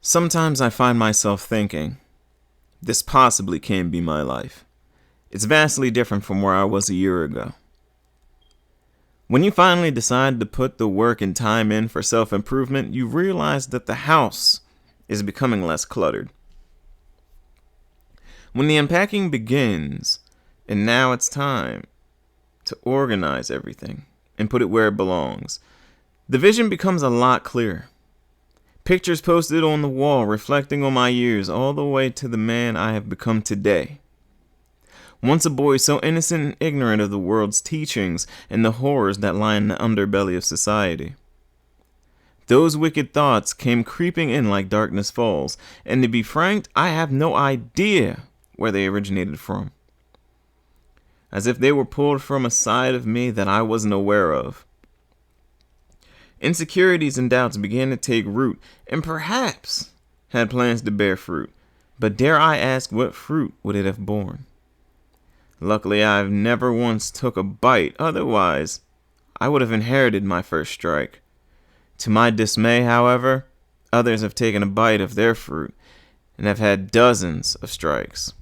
Sometimes I find myself thinking, this possibly can't be my life. It's vastly different from where I was a year ago. When you finally decide to put the work and time in for self-improvement, you realize that the house is becoming less cluttered. When the unpacking begins, and now it's time to organize everything and put it where it belongs, the vision becomes a lot clearer. Pictures posted on the wall reflecting on my years all the way to the man I have become today. Once a boy so innocent and ignorant of the world's teachings and the horrors that lie in the underbelly of society. Those wicked thoughts came creeping in like darkness falls, and to be frank, I have no idea where they originated from. As if they were pulled from a side of me that I wasn't aware of. Insecurities and doubts began to take root, and perhaps had plans to bear fruit. But dare I ask, what fruit would it have borne? Luckily, I've never once took a bite, otherwise I would have inherited my first strike. To my dismay, however, others have taken a bite of their fruit, and have had dozens of strikes.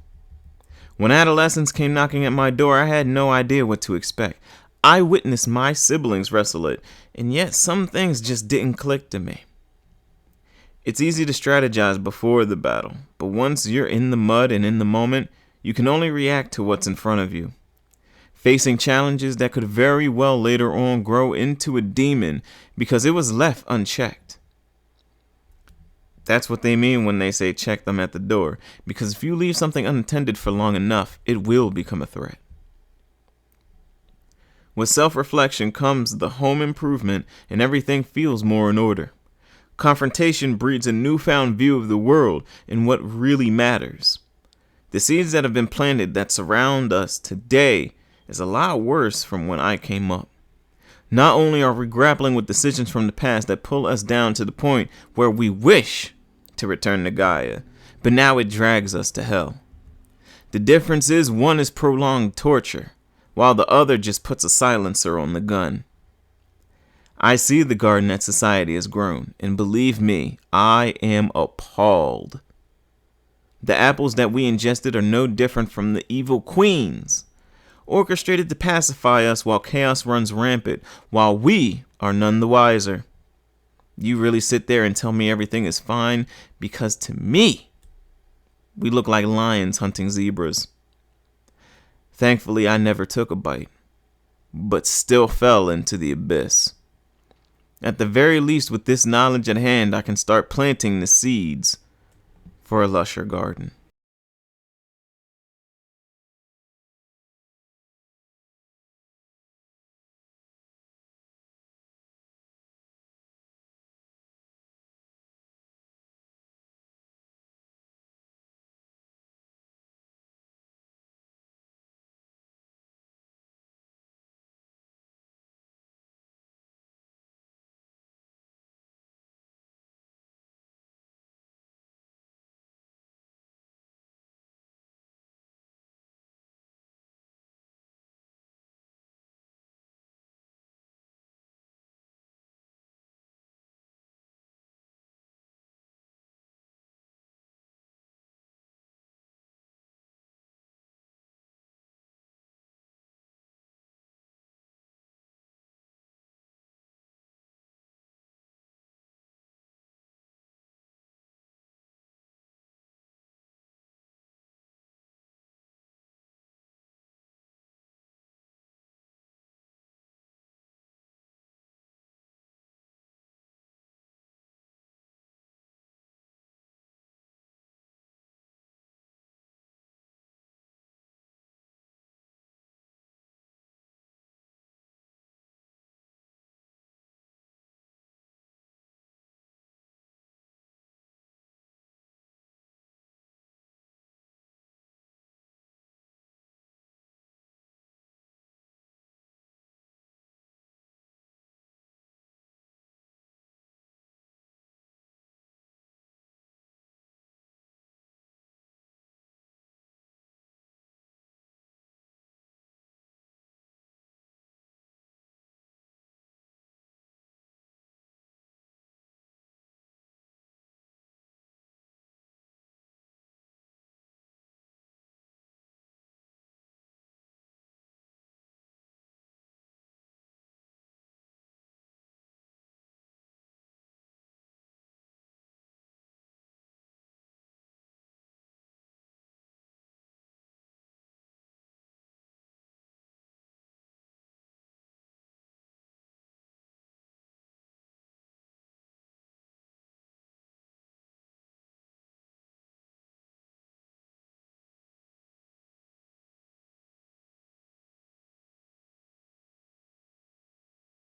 When adolescence came knocking at my door, I had no idea what to expect. I witnessed my siblings wrestle it, and yet some things just didn't click to me. It's easy to strategize before the battle, but once you're in the mud and in the moment, you can only react to what's in front of you. Facing challenges that could very well later on grow into a demon because it was left unchecked. That's what they mean when they say check them at the door, because if you leave something unattended for long enough, it will become a threat. With self-reflection comes the home improvement, and everything feels more in order. Confrontation breeds a newfound view of the world and what really matters. The seeds that have been planted that surround us today is a lot worse from when I came up. Not only are we grappling with decisions from the past that pull us down to the point where we wish to return to Gaia, but now it drags us to hell. The difference is one is prolonged torture, while the other just puts a silencer on the gun. I see the garden that society has grown, and believe me, I am appalled. The apples that we ingested are no different from the evil queens, orchestrated to pacify us while chaos runs rampant, while we are none the wiser. You really sit there and tell me everything is fine, because to me, we look like lions hunting zebras. Thankfully, I never took a bite, but still fell into the abyss. At the very least, with this knowledge at hand, I can start planting the seeds for a lusher garden.